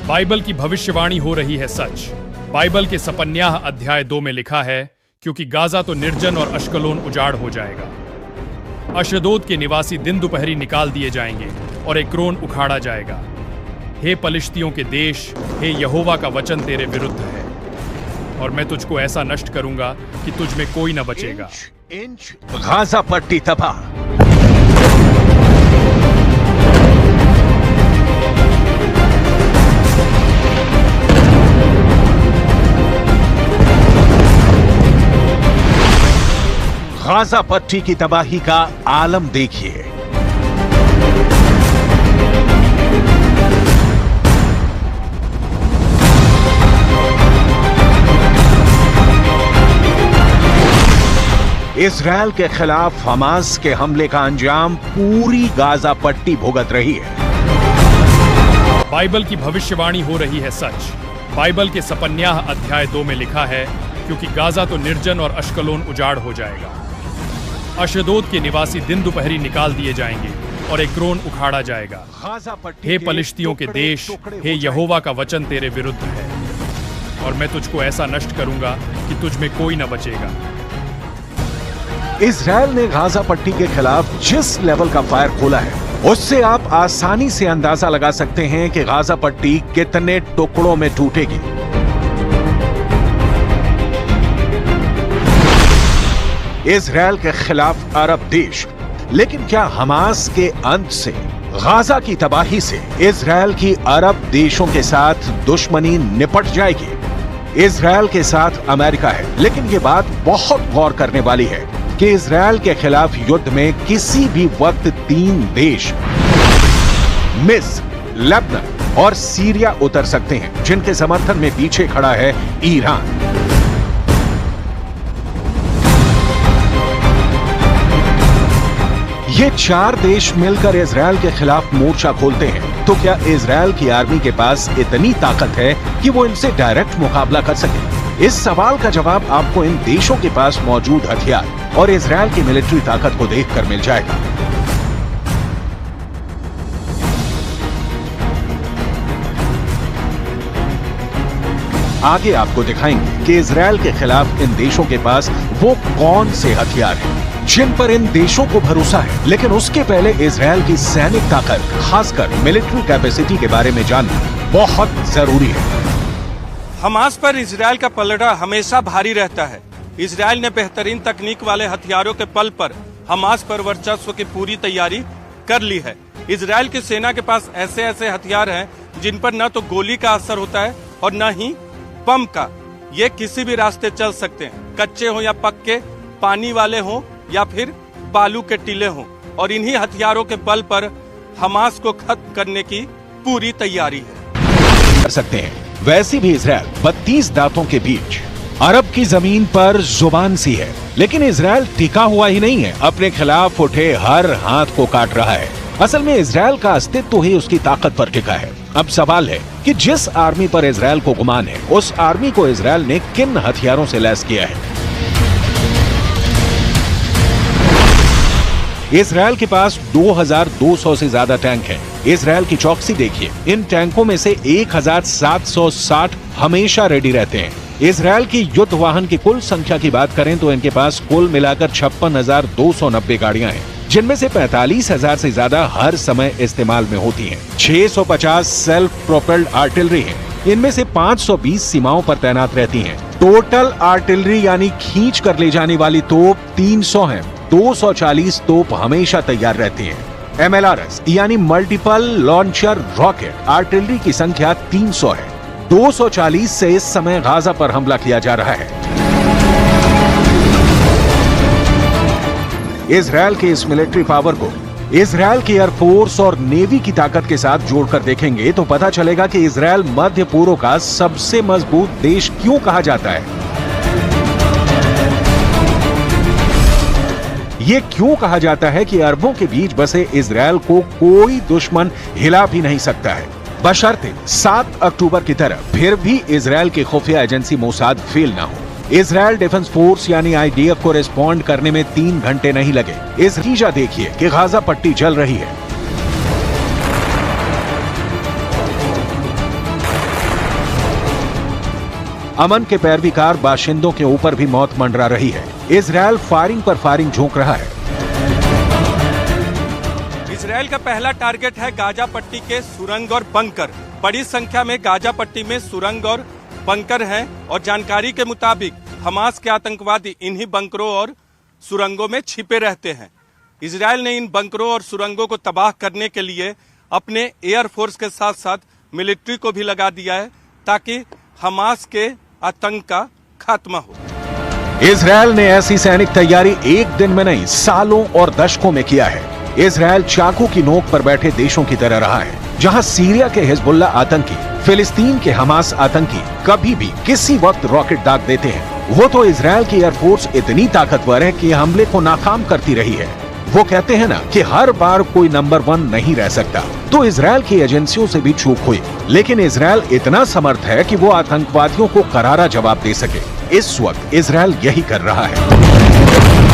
Bible की भविष्यवाणी हो रही है सच। बाइबल के सपन्याह अध्याय 2 में लिखा है, क्योंकि गाजा तो निर्जन और अश्कलोन उजाड़ हो जाएगा। अशदोद के निवासी दिन दोपहरी निकाल दिए जाएंगे और एक्रोन उखाड़ा जाएगा। हे पलिश्तियों के देश, हे यहोवा का वचन तेरे विरुद्ध है, और मैं तुझको ऐसा नष्ट करूंगा कि तुझ में कोई न बचेगा। इंच गाजा पट्टी तबाह। गाजा पट्टी की तबाही का आलम देखिए। इजरायल के खिलाफ हमास के हमले का अंजाम पूरी गाजा पट्टी भुगत रही है। बाइबल की भविष्यवाणी हो रही है सच। बाइबल के सपन्याह अध्याय 2 में लिखा है, क्योंकि गाजा तो निर्जन और अश्कलोन उजाड़ हो जाएगा। अशदोद के निवासी दिन दोपहरी निकाल दिए जाएंगे और एक्रोन उखाड़ा जाएगा। हे पलिश्तियों के देश, हे यहोवा का वचन तेरे विरुद्ध है, और मैं तुझको ऐसा नष्ट करूंगा कि तुझ में कोई न बचेगा। इजरायल ने गाजा पट्टी के खिलाफ जिस लेवल का फायर खोला है, उससे आप आसानी से अंदाजा लगा सकते हैं कि गाजा पट्टी कितने टुकड़ों में टूटेगी। इजरायल के खिलाफ अरब देश, लेकिन क्या हमास के अंत से, गाजा की तबाही से इजरायल की अरब देशों के साथ दुश्मनी निपट जाएगी? इजरायल के साथ अमेरिका है, लेकिन यह बात बहुत गौर करने वाली है कि इजरायल के खिलाफ युद्ध में किसी भी वक्त 3 देश मिस्र, लेबनान और सीरिया उतर सकते हैं, जिनके समर्थन में पीछे खड़ा है ईरान। ये 4 देश मिलकर इजरायल के खिलाफ मोर्चा खोलते हैं, तो क्या इजरायल की आर्मी के पास इतनी ताकत है कि वो इनसे डायरेक्ट मुकाबला कर सके? इस सवाल का जवाब आपको इन देशों के पास मौजूद हथियार और इजरायल की मिलिट्री ताकत को देखकर मिल जाएगा। आगे आपको दिखाएंगे कि इजरायल के खिलाफ इन देशों के पास वो कौन से हथियार हैं जिन पर इन देशों को भरोसा है। लेकिन उसके पहले इजरायल की सैनिक ताकत, खासकर मिलिट्री कैपेसिटी के बारे में जानना बहुत जरूरी है। हमास पर इजरायल का पलड़ा हमेशा भारी रहता है। इजरायल ने बेहतरीन तकनीक वाले हथियारों के बल पर हमास पर वर्चस्व की पूरी तैयारी कर ली है। इजरायल की सेना के पास ऐसे ऐसे हथियार हैं जिन पर न तो गोली का असर होता है और न ही बम का। ये किसी भी रास्ते चल सकते हैं, कच्चे हो या पक्के, पानी वाले हो या फिर बालू के टीले हों, और इन्हीं हथियारों के बल पर हमास को खत्म करने की पूरी तैयारी है। कर सकते हैं। वैसे भी इजरायल 32 दांतों के बीच अरब की जमीन पर जुबान सी है, लेकिन इजरायल टिका हुआ ही नहीं है, अपने खिलाफ उठे हर हाथ को काट रहा है। असल में इजरायल का अस्तित्व ही उसकी ताकत पर टिका है। अब सवाल है कि जिस आर्मी पर इजरायल को गुमान है, उस आर्मी को इजरायल ने किन हथियारों से लैस किया है? इजरायल के पास 2200 से ज्यादा टैंक हैं। इजरायल की चौकसी देखिए, इन टैंकों में से 1760 हमेशा रेडी रहते हैं। इजरायल की युद्ध वाहन की कुल संख्या की बात करें तो इनके पास कुल मिलाकर 56,290 गाड़ियां हैं, जिनमें से 45,000 से ज्यादा हर समय इस्तेमाल में होती हैं। 650 सेल्फ प्रोपेल्ड आर्टिलरी हैं, इनमें से 520 सीमाओं पर तैनात रहती हैं। टोटल आर्टिलरी यानी खींच कर ले जाने वाली तोप 300 हैं। 240 तोप हमेशा तैयार रहती हैं। MLRS यानी मल्टीपल लॉन्चर रॉकेट आर्टिलरी की संख्या 300 है। 240 से इस समय गाजा पर हमला किया जा रहा है। इजरायल के इस मिलिट्री पावर को इजरायल की एयरफोर्स और नेवी की ताकत के साथ जोड़कर देखेंगे तो पता चलेगा कि इजरायल मध्य पूर्व का सबसे मजबूत देश क्यों कहा जाता है। ये क्यों कहा जाता है कि अरबों के बीच बसे इजरायल को कोई दुश्मन हिला भी नहीं सकता है, बशर्ते 7 अक्टूबर की तरह फिर भी इजरायल की खुफिया एजेंसी मोसाद फेल ना हो। इजरायल डिफेंस फोर्स यानी IDF को रिस्पॉन्ड करने में 3 घंटे नहीं लगे। इस नतीजा देखिए कि गाजा पट्टी जल रही है। अमन के पैरवीकार बाशिंदों के ऊपर भी मौत मंडरा रही है। इजरायल फायरिंग पर फायरिंग झोंक रहा है। इजरायल का पहला टारगेट है गाजा पट्टी के सुरंग और बंकर। बड़ी संख्या में गाजा पट्टी में सुरंग और बंकर हैं और जानकारी के मुताबिक हमास के आतंकवादी इन्हीं बंकरों और सुरंगों में छिपे रहते हैं। इजरायल ने इन बंकरों और सुरंगों को तबाह करने के लिए अपने एयरफोर्स के साथ साथ मिलिट्री को भी लगा दिया है ताकि हमास के आतंक का खात्मा हो। इजरायल ने ऐसी सैनिक तैयारी एक दिन में नहीं, सालों और दशकों में किया है। इजरायल चाकू की नोक पर बैठे देशों की तरह रहा है, जहां सीरिया के हिजबुल्ला आतंकी, फिलिस्तीन के हमास आतंकी कभी भी किसी वक्त रॉकेट दाग देते हैं। वो तो इजरायल की एयरफोर्स इतनी ताकतवर है कि हमले को नाकाम करती रही है। वो कहते हैं ना कि हर बार कोई नंबर 1 नहीं रह सकता, तो इजरायल की एजेंसियों से भी चूक हुई, लेकिन इजरायल इतना समर्थ है कि वो आतंकवादियों को करारा जवाब दे सके। इस वक्त इजरायल यही कर रहा है।